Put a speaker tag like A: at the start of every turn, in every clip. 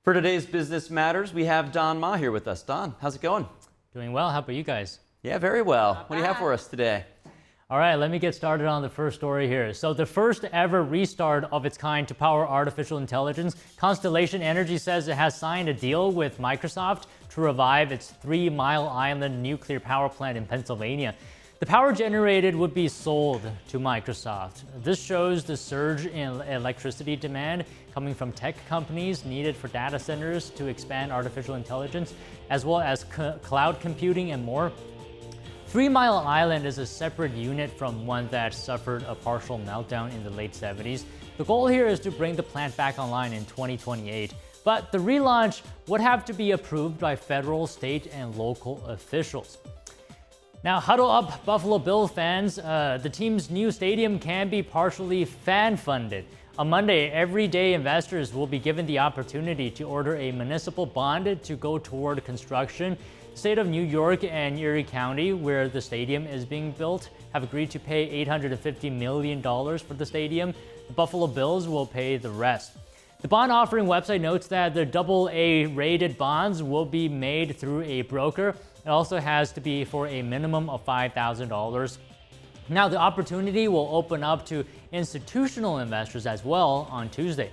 A: For today's Business Matters, we have Don Ma here with us. Don, how's it going?
B: Doing well. How about you guys?
A: Yeah, very well. What do you have for us today?
B: All right, let me get started on the first story here. So the first ever restart of its kind to power artificial intelligence, Constellation Energy says it has signed a deal with Microsoft to revive its 3 Mile Island nuclear power plant in Pennsylvania. The power generated would be sold to Microsoft. This shows the surge in electricity demand coming from tech companies needed for data centers to expand artificial intelligence, as well as cloud computing and more. 3 Mile Island is a separate unit from one that suffered a partial meltdown in the late 70s. The goal here is to bring the plant back online in 2028. But the relaunch would have to be approved by federal, state, and local officials. Now, huddle up, Buffalo Bills fans. The team's new stadium can be partially fan-funded. On Monday, everyday investors will be given the opportunity to order a municipal bond to go toward construction. The state of New York and Erie County, where the stadium is being built, have agreed to pay $850 million for the stadium. The Buffalo Bills will pay the rest. The bond offering website notes that the AA rated bonds will be made through a broker. It also has to be for a minimum of $5,000. Now, the opportunity will open up to institutional investors as well on Tuesday.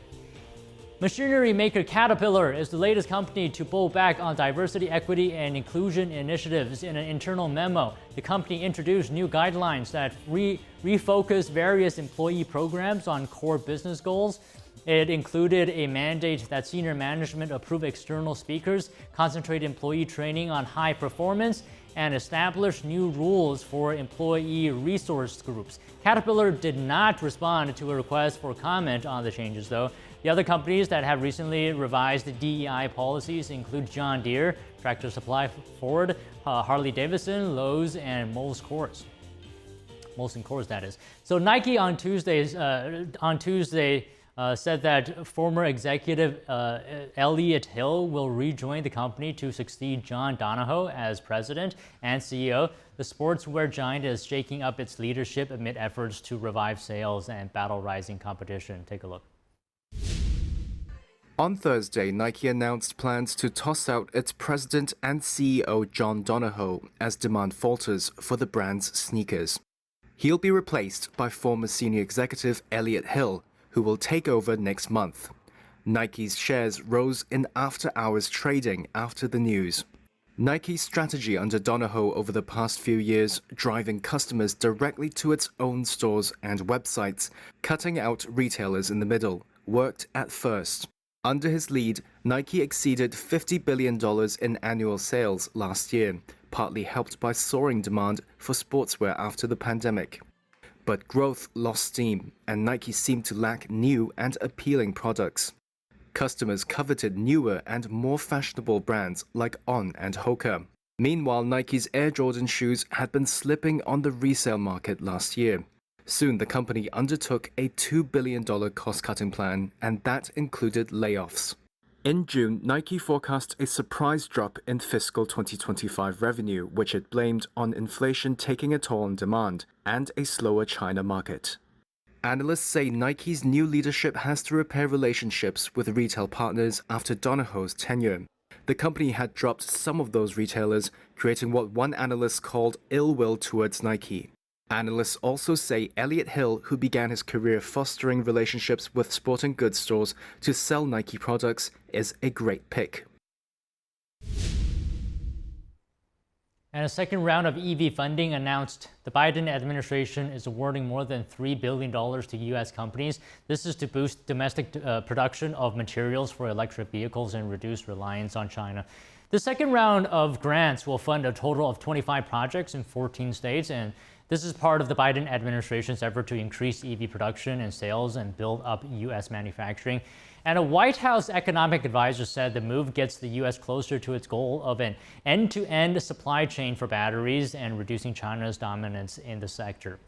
B: Machinery maker Caterpillar is the latest company to pull back on diversity, equity, and inclusion initiatives. In an internal memo, the company introduced new guidelines that refocus various employee programs on core business goals. It included a mandate that senior management approve external speakers, concentrate employee training on high performance, and establish new rules for employee resource groups. Caterpillar did not respond to a request for comment on the changes, though. The other companies that have recently revised DEI policies include John Deere, Tractor Supply Ford, Harley Davidson, Lowe's, and Molson Coors, that is. So Nike on Tuesday said that former executive Elliott Hill will rejoin the company to succeed John Donahoe as president and CEO. The sportswear giant is shaking up its leadership amid efforts to revive sales and battle rising competition. Take a look.
C: On Thursday, Nike announced plans to toss out its president and CEO John Donahoe as demand falters for the brand's sneakers. He'll be replaced by former senior executive Elliott Hill, who will take over next month. Nike's shares rose in after-hours trading after the news. Nike's strategy under Donahoe over the past few years, driving customers directly to its own stores and websites, cutting out retailers in the middle, worked at first. Under his lead, Nike exceeded $50 billion in annual sales last year, partly helped by soaring demand for sportswear after the pandemic. But growth lost steam, and Nike seemed to lack new and appealing products. Customers coveted newer and more fashionable brands like On and Hoka. Meanwhile, Nike's Air Jordan shoes had been slipping on the resale market last year. Soon, the company undertook a $2 billion cost-cutting plan, and that included layoffs. In June, Nike forecast a surprise drop in fiscal 2025 revenue, which it blamed on inflation taking a toll on demand and a slower China market. Analysts say Nike's new leadership has to repair relationships with retail partners after Donahoe's tenure. The company had dropped some of those retailers, creating what one analyst called ill will towards Nike. Analysts also say Elliott Hill, who began his career fostering relationships with sporting goods stores to sell Nike products, is a great pick.
B: And a second round of EV funding announced. The Biden administration is awarding more than $3 billion to U.S. companies. This is to boost domestic production of materials for electric vehicles and reduce reliance on China. The second round of grants will fund a total of 25 projects in 14 states, and this is part of the Biden administration's effort to increase EV production and sales and build up U.S. manufacturing. And a White House economic advisor said the move gets the U.S. closer to its goal of an end-to-end supply chain for batteries and reducing China's dominance in the sector.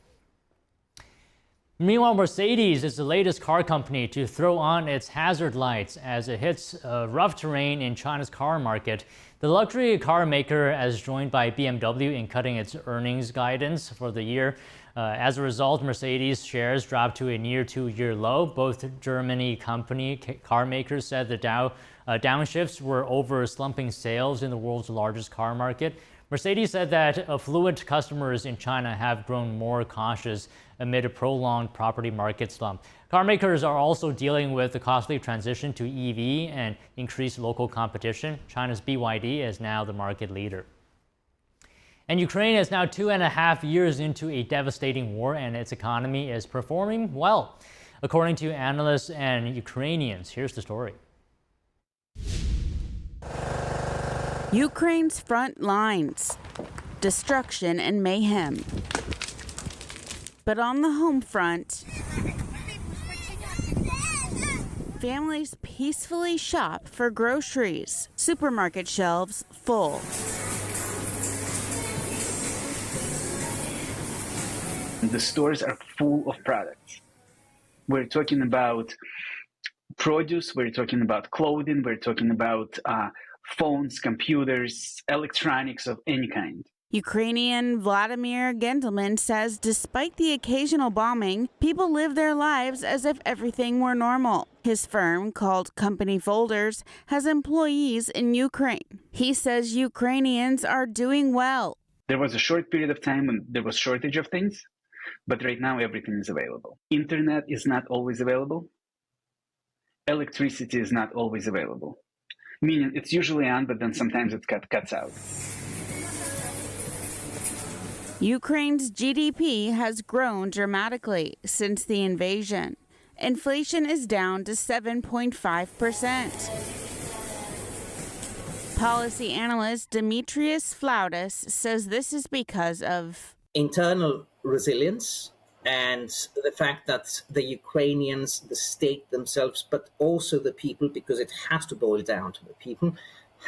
B: Meanwhile, Mercedes is the latest car company to throw on its hazard lights as it hits rough terrain in China's car market. The luxury car maker is joined by BMW in cutting its earnings guidance for the year. As a result, Mercedes shares dropped to a near 2-year low. Both Germany car makers said the downshifts were over slumping sales in the world's largest car market. Mercedes said that affluent customers in China have grown more cautious amid a prolonged property market slump. Car makers are also dealing with the costly transition to EV and increased local competition. China's BYD is now the market leader. And Ukraine is now 2.5 years into a devastating war, and its economy is performing well, according to analysts and Ukrainians. Here's the story.
D: Ukraine's front lines, destruction and mayhem. But on the home front, families peacefully shop for groceries, supermarket shelves full.
E: The stores are full of products. We're talking about produce, we're talking about clothing, we're talking about phones, computers, electronics of any kind.
D: Ukrainian Vladimir Gendelman says despite the occasional bombing, people live their lives as if everything were normal. His firm, called Company Folders, has employees in Ukraine. He says Ukrainians are doing well.
E: There was a short period of time when there was shortage of things, but right now everything is available. Internet is not always available. Electricity is not always available. Meaning it's usually on, but then sometimes it cuts out.
D: Ukraine's GDP has grown dramatically since the invasion. Inflation is down to 7.5%. Policy analyst Demetrius Flaudas says this is because of
F: internal resilience and the fact that the Ukrainians, the state themselves, but also the people, because it has to boil down to the people,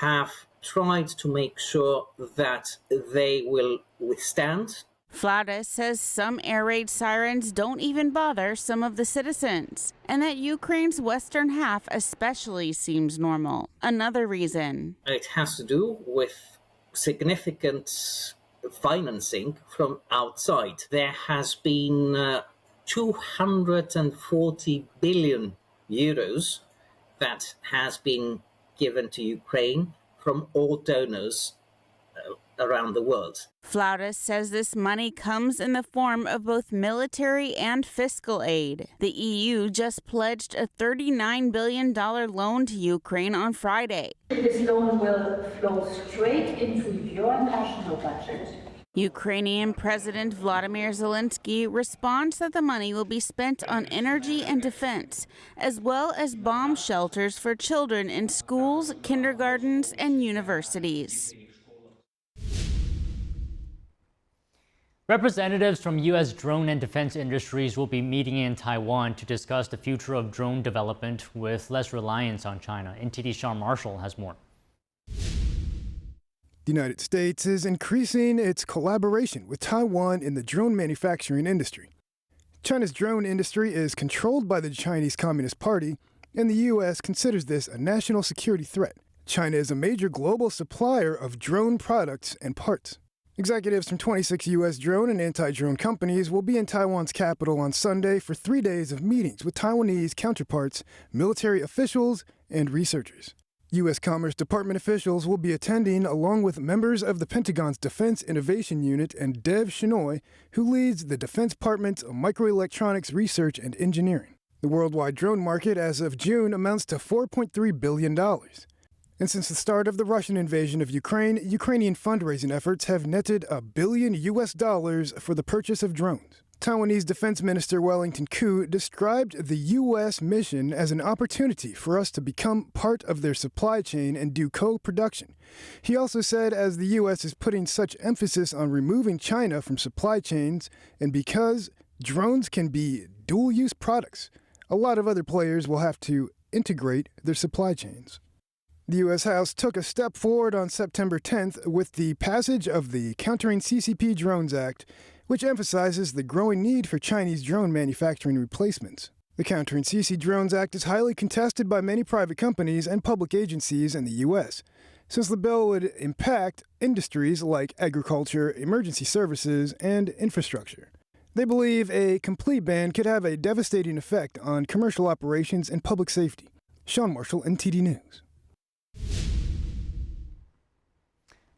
F: have tried to make sure that they will withstand.
D: Flaudas says some air raid sirens don't even bother some of the citizens, and that Ukraine's western half especially seems normal. Another reason.
F: It has to do with significant financing from outside. There has been 240 billion euros that has been given to Ukraine from all donors around the world.
D: Flaudas says this money comes in the form of both military and fiscal aid. The EU just pledged a $39 billion loan to Ukraine on Friday.
G: This loan will flow straight into your national budget.
D: Ukrainian President Vladimir Zelensky responds that the money will be spent on energy and defense, as well as bomb shelters for children in schools, kindergartens, and universities.
B: Representatives from U.S. drone and defense industries will be meeting in Taiwan to discuss the future of drone development with less reliance on China. NTD's Sean Marshall has more.
H: The United States is increasing its collaboration with Taiwan in the drone manufacturing industry. China's drone industry is controlled by the Chinese Communist Party, and the U.S. considers this a national security threat. China is a major global supplier of drone products and parts. Executives from 26 U.S. drone and anti-drone companies will be in Taiwan's capital on Sunday for 3 days of meetings with Taiwanese counterparts, military officials, and researchers. U.S. Commerce Department officials will be attending along with members of the Pentagon's Defense Innovation Unit and Dev Shinoy, who leads the Defense Department's microelectronics research and engineering. The worldwide drone market as of June amounts to $4.3 billion. And since the start of the Russian invasion of Ukraine, Ukrainian fundraising efforts have netted $1 billion for the purchase of drones. Taiwanese Defense Minister Wellington Koo described the U.S. mission as an opportunity for us to become part of their supply chain and do co-production. He also said as the U.S. is putting such emphasis on removing China from supply chains, and because drones can be dual-use products, a lot of other players will have to integrate their supply chains. The U.S. House took a step forward on September 10th with the passage of the Countering CCP Drones Act, which emphasizes the growing need for Chinese drone manufacturing replacements. The Countering CC Drones Act is highly contested by many private companies and public agencies in the U.S., since the bill would impact industries like agriculture, emergency services, and infrastructure. They believe a complete ban could have a devastating effect on commercial operations and public safety. Sean Marshall, NTD News.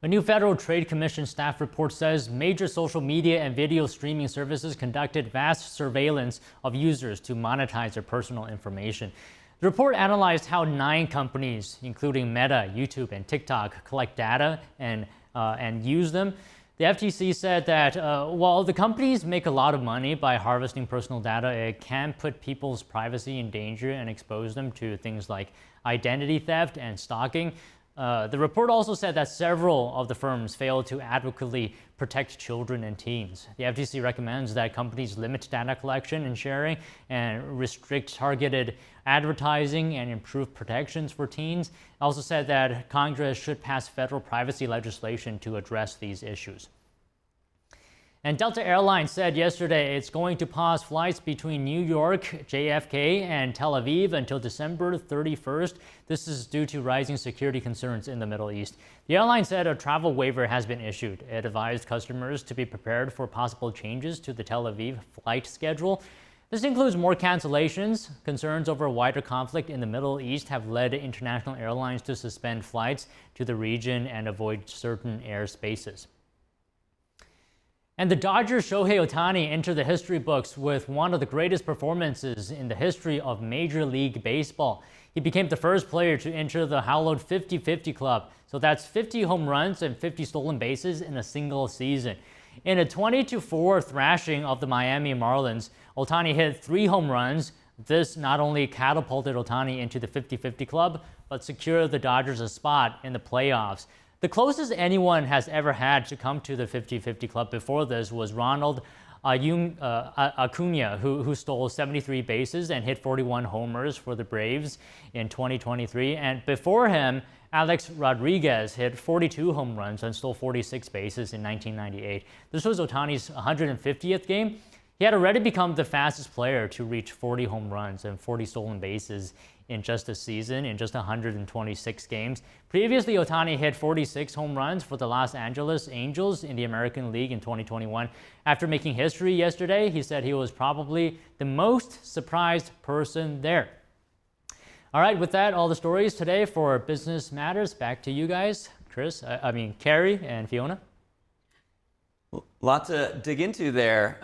B: A new Federal Trade Commission staff report says major social media and video streaming services conducted vast surveillance of users to monetize their personal information. The report analyzed how 9 companies, including Meta, YouTube, and TikTok, collect data and use them. The FTC said that while the companies make a lot of money by harvesting personal data, it can put people's privacy in danger and expose them to things like identity theft and stalking. The report also said that several of the firms failed to adequately protect children and teens. The FTC recommends that companies limit data collection and sharing and restrict targeted advertising and improve protections for teens. It also said that Congress should pass federal privacy legislation to address these issues. And Delta Airlines said yesterday it's going to pause flights between New York, JFK, and Tel Aviv until December 31st. This is due to rising security concerns in the Middle East. The airline said a travel waiver has been issued. It advised customers to be prepared for possible changes to the Tel Aviv flight schedule. This includes more cancellations. Concerns over a wider conflict in the Middle East have led international airlines to suspend flights to the region and avoid certain airspaces. And the Dodgers' Shohei Otani entered the history books with one of the greatest performances in the history of Major League Baseball. He became the first player to enter the hallowed 50-50 club. So that's 50 home runs and 50 stolen bases in a single season. In a 20-4 thrashing of the Miami Marlins, Otani hit 3 home runs. This not only catapulted Otani into the 50-50 club, but secured the Dodgers a spot in the playoffs. The closest anyone has ever had to come to the 50-50 club before this was Ronald Acuna, who stole 73 bases and hit 41 homers for the Braves in 2023. And before him, Alex Rodriguez hit 42 home runs and stole 46 bases in 1998. This was Otani's 150th game. He had already become the fastest player to reach 40 home runs and 40 stolen bases in just a season, in just 126 games. Previously, Otani hit 46 home runs for the Los Angeles Angels in the American League in 2021. After making history yesterday, he said he was probably the most surprised person there. All right, with that, all the stories today for Business Matters. Back to you guys, Carrie and Fiona.
A: Lot to dig into there.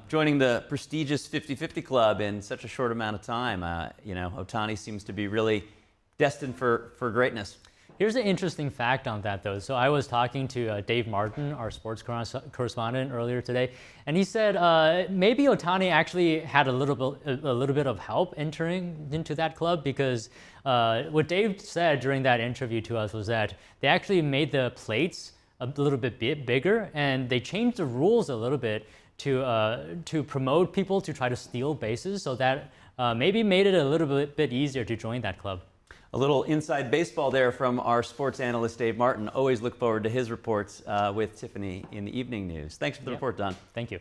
A: Joining the prestigious 50-50 club in such a short amount of time. Otani seems to be really destined for greatness.
B: Here's an interesting fact on that, though. So I was talking to Dave Martin, our sports correspondent, earlier today, and he said maybe Otani actually had a little bit of help entering into that club, because what Dave said during that interview to us was that they actually made the plates a little bit bigger, and they changed the rules a little bit to promote people to try to steal bases, so that maybe made it a little bit easier to join that club.
A: A little inside baseball there from our sports analyst, Dave Martin. Always look forward to his reports with Tiffany in the evening news. Thanks for the report, Don.
B: Thank you.